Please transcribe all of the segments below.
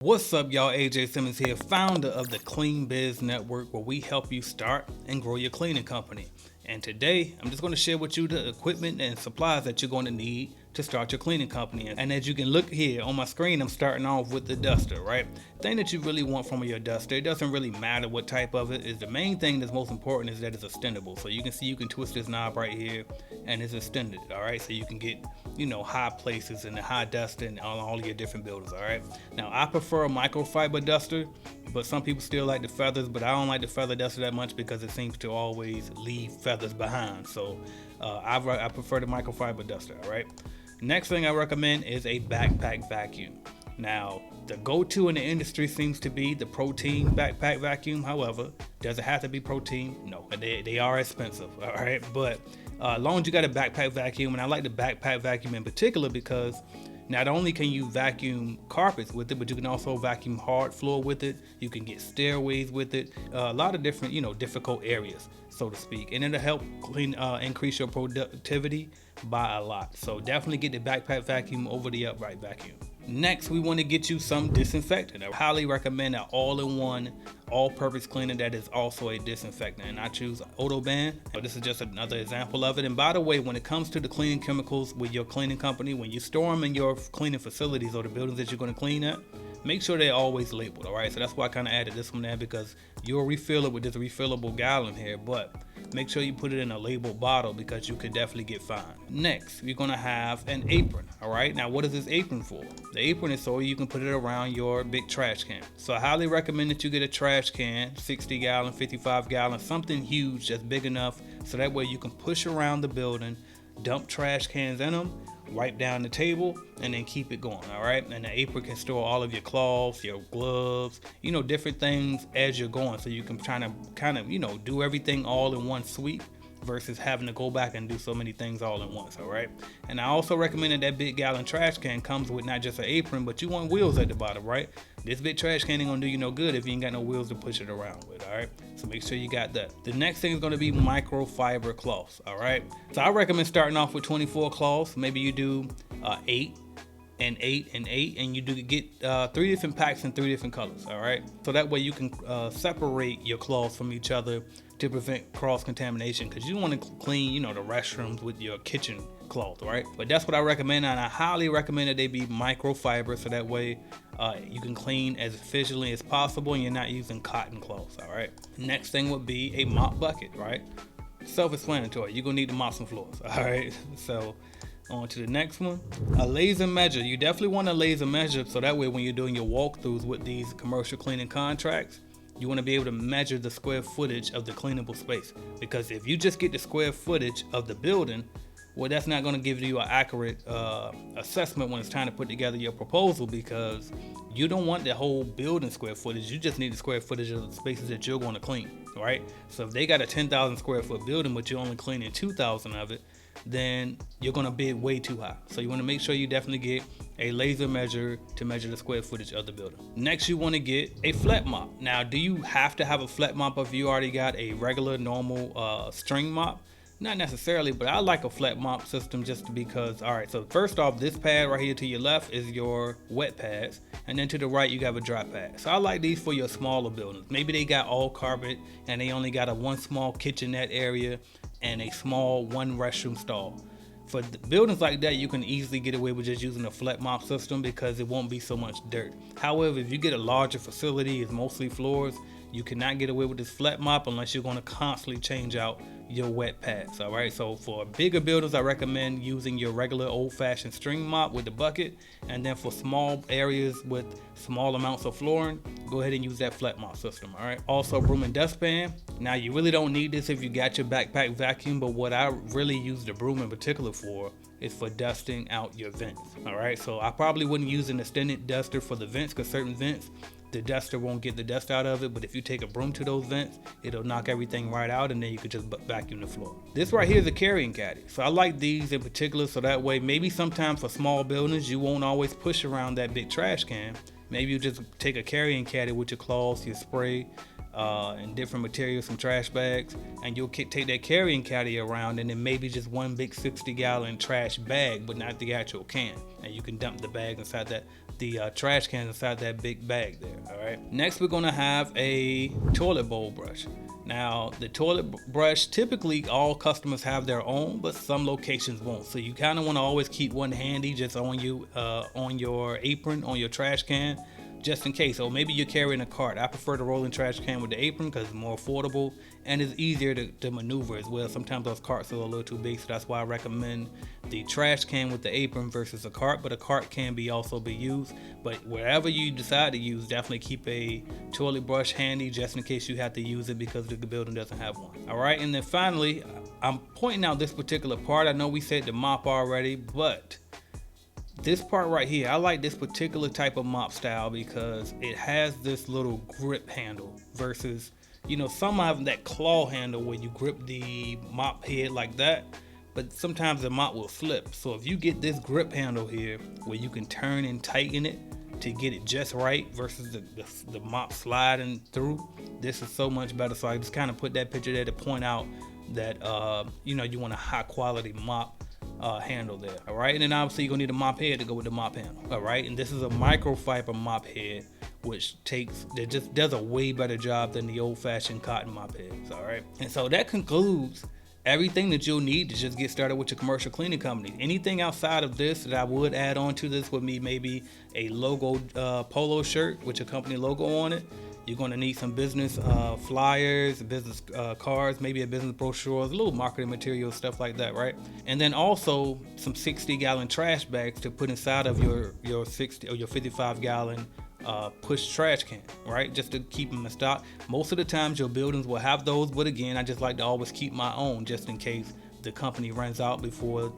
What's up, y'all? AJ Simmons here, founder of the Clean Biz Network, where we help you start and grow your cleaning company. And today, I'm just going to share with you the equipment and supplies that you're going to need to start your cleaning company. And as you can look here on my screen, I'm starting off with the duster, right? The thing that you really want from your duster, it doesn't really matter what type of it is. The main thing that's most important is that it's extendable. So you can see you can twist this knob right here and it's extended, all right? So you can get, high places and the high dust in all your different buildings, all right? Now, I prefer a microfiber duster, but some people still like the feathers, but I don't like the feather duster that much because it seems to always leave feathers behind. So I prefer the microfiber duster, all right? Next thing I recommend is a backpack vacuum. Now, the go-to in the industry seems to be the protein backpack vacuum. However, does it have to be protein? No, they are expensive, all right? But as long as you got a backpack vacuum, and I like the backpack vacuum in particular because not only can you vacuum carpets with it, but you can also vacuum hard floor with it. You can get stairways with it, a lot of different, difficult areas, so to speak. And it'll help increase your productivity by a lot. So definitely get the backpack vacuum over the upright vacuum. Next, we want to get you some disinfectant. I highly recommend an all-in-one, all-purpose cleaner that is also a disinfectant, and I choose Autoban. This is just another example of it. And by the way, when it comes to the cleaning chemicals with your cleaning company, when you store them in your cleaning facilities or the buildings that you're going to clean at, make sure they're always labeled, all right? So that's why I kind of added this one there, because you'll refill it with this refillable gallon here, but make sure you put it in a labeled bottle because you could definitely get fined. Next, we're gonna have an apron, all right? Now, what is this apron for? The apron is so you can put it around your big trash can. So I highly recommend that you get a trash can, 60 gallon, 55 gallon, something huge that's big enough so that way you can push around the building, dump trash cans in them, wipe down the table, and then keep it going, all right? And the apron can store all of your cloths, your gloves, different things as you're going, so you can kind of do everything all in one sweep versus having to go back and do so many things all at once, all right? And I also recommend that big gallon trash can comes with not just an apron, but you want wheels at the bottom, right? This big trash can ain't gonna do you no good if you ain't got no wheels to push it around with, all right? So make sure you got that. The next thing is gonna be microfiber cloths, all right? So I recommend starting off with 24 cloths. Maybe you do 8 and 8 and 8, and you do get 3 different packs in 3 different colors, all right? So that way you can separate your cloths from each other to prevent cross-contamination, because you want to clean, the restrooms with your kitchen cloth, right? But that's what I recommend, and I highly recommend that they be microfiber, so that way you can clean as efficiently as possible and you're not using cotton cloths, all right? Next thing would be a mop bucket, right? Self-explanatory, you're gonna need to mop some floors, all right? So on to the next one, a laser measure. You definitely want a laser measure, so that way when you're doing your walkthroughs with these commercial cleaning contracts, you want to be able to measure the square footage of the cleanable space. Because if you just get the square footage of the building, well, that's not going to give you an accurate assessment when it's time to put together your proposal, because you don't want the whole building square footage. You just need the square footage of the spaces that you're going to clean, right? So if they got a 10,000 square foot building, but you're only cleaning 2,000 of it, then you're going to bid way too high. So you want to make sure you definitely get a laser measure to measure the square footage of the building. Next, you want to get a flat mop. Now, do you have to have a flat mop if you already got a regular, normal string mop? Not necessarily, but I like a flat mop system just because, all right, so first off, this pad right here to your left is your wet pads, and then to the right, you have a dry pad. So I like these for your smaller buildings. Maybe they got all carpet and they only got a one small kitchenette area and a small one restroom stall. For buildings like that, you can easily get away with just using a flat mop system because it won't be so much dirt. However, if you get a larger facility, it's mostly floors, you cannot get away with this flat mop unless you're going to constantly change out your wet pads, all right? So for bigger buildings, I recommend using your regular old-fashioned string mop with the bucket, and then for small areas with small amounts of flooring, go ahead and use that flat mop system, all right? Also, broom and dustpan. Now, you really don't need this if you got your backpack vacuum, but what I really use the broom in particular for is for dusting out your vents, all right? So I probably wouldn't use an extended duster for the vents, because certain vents, the duster won't get the dust out of it, but if you take a broom to those vents, it'll knock everything right out, and then you could just vacuum the floor. This right here is a carrying caddy. So I like these in particular, so that way maybe sometimes for small buildings, you won't always push around that big trash can. Maybe you just take a carrying caddy with your cloths, your spray, and different materials, some trash bags, and you'll take that carrying caddy around, and then maybe just one big 60-gallon trash bag, but not the actual can. And you can dump the bag inside that the trash cans inside that big bag there. All right. Next, we're gonna have a toilet bowl brush. Now, the toilet brush, typically all customers have their own, but some locations won't. So you kind of want to always keep one handy just on you, on your apron, on your trash can, just in case. Or maybe you're carrying a cart. I prefer the rolling trash can with the apron because it's more affordable and it's easier to maneuver as well. Sometimes those carts are a little too big, so that's why I recommend the trash can with the apron versus a cart. But a cart can also be used. But wherever you decide to use, definitely keep a toilet brush handy just in case you have to use it because the building doesn't have one. All right, and then finally, I'm pointing out this particular part. I know we said the mop already, but this part right here, I like this particular type of mop style because it has this little grip handle versus, you know, some have that claw handle where you grip the mop head like that, but sometimes the mop will slip. So if you get this grip handle here where you can turn and tighten it to get it just right versus the mop sliding through, this is so much better. So I just kind of put that picture there to point out that, you know, you want a high quality mop handle there. All right, and then obviously you're gonna need a mop head to go with the mop handle. All right, and this is a microfiber mop head, which just does a way better job than the old-fashioned cotton mop heads. All right, and so that concludes everything that you'll need to just get started with your commercial cleaning company. Anything outside of this that I would add on to this would be maybe a logo polo shirt with your company logo on it. You're going to need some business flyers, business cards, maybe a business brochure, a little marketing material, stuff like that, right? And then also some 60-gallon trash bags to put inside of your 60 or your 55-gallon push trash can, right? Just to keep them in stock. Most of the times your buildings will have those, but again, I just like to always keep my own just in case the company runs out before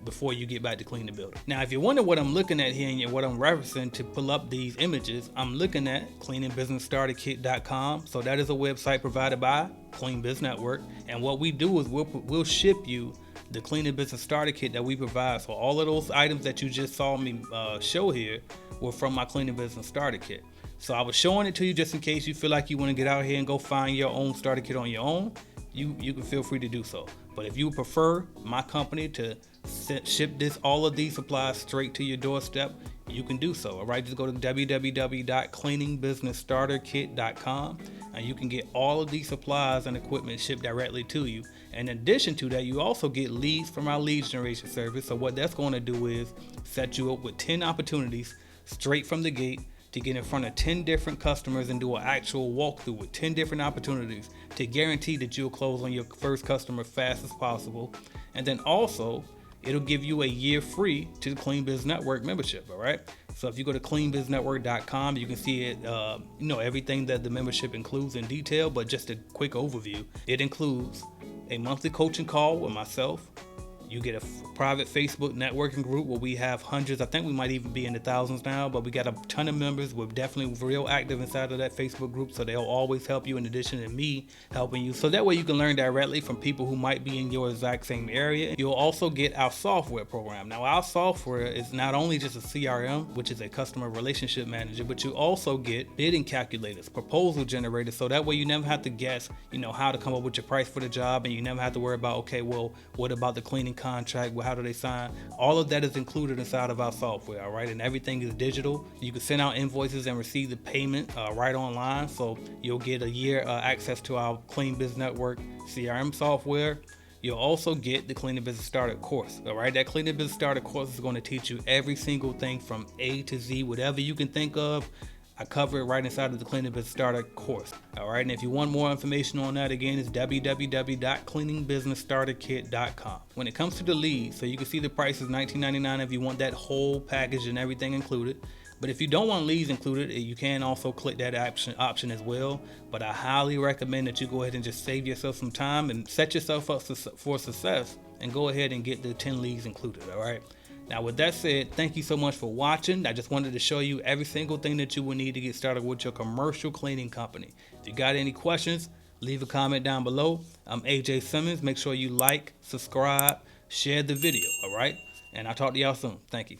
before you get back to clean the building. Now, if you wonder what I'm looking at here and what I'm referencing to pull up these images, I'm looking at cleaningbusinessstarterkit.com. So that is a website provided by Clean Biz Network, and what we do is we'll ship you the Cleaning Business Starter Kit that we provide. So all of those items that you just saw me show here were from my Cleaning Business Starter Kit. So I was showing it to you just in case you feel like you want to get out here and go find your own starter kit on your own. You can feel free to do so. But if you prefer my company to ship all of these supplies straight to your doorstep, you can do so. All right, just go to www.cleaningbusinessstarterkit.com and you can get all of these supplies and equipment shipped directly to you. And in addition to that, you also get leads from our leads generation service. So what that's going to do is set you up with 10 opportunities straight from the gate to get in front of 10 different customers and do an actual walkthrough with 10 different opportunities to guarantee that you'll close on your first customer fast as possible. And then also, it'll give you a year free to the Clean Biz Network membership, all right? So if you go to cleanbiznetwork.com, you can see it, everything that the membership includes in detail, but just a quick overview. It includes a monthly coaching call with myself. You get a private Facebook networking group where we have hundreds. I think we might even be in the thousands now, but we got a ton of members. We're definitely real active inside of that Facebook group, so they'll always help you in addition to me helping you. So that way you can learn directly from people who might be in your exact same area. You'll also get our software program. Now, our software is not only just a CRM, which is a customer relationship manager, but you also get bidding calculators, proposal generators, so that way you never have to guess, how to come up with your price for the job, and you never have to worry about, okay, well, what about the cleaning contract? Well, how do they sign? All of that is included inside of our software, all right? And everything is digital. You can send out invoices and receive the payment right online. So you'll get a year access to our Clean Biz Network CRM software. You'll also get the Cleaning Business Starter course, all right? That Cleaning Business Starter course is going to teach you every single thing from A to Z, whatever you can think of. I cover it right inside of the Cleaning Business Starter course. All right, and if you want more information on that, again, it's www.cleaningbusinessstarterkit.com. When it comes to the leads, so you can see the price is $19.99 if you want that whole package and everything included. But if you don't want leads included, you can also click that option as well. But I highly recommend that you go ahead and just save yourself some time and set yourself up for success and go ahead and get the 10 leads included, all right? Now, with that said, thank you so much for watching. I just wanted to show you every single thing that you will need to get started with your commercial cleaning company. If you got any questions, leave a comment down below. I'm AJ Simmons. Make sure you like, subscribe, share the video, all right? And I'll talk to y'all soon. Thank you.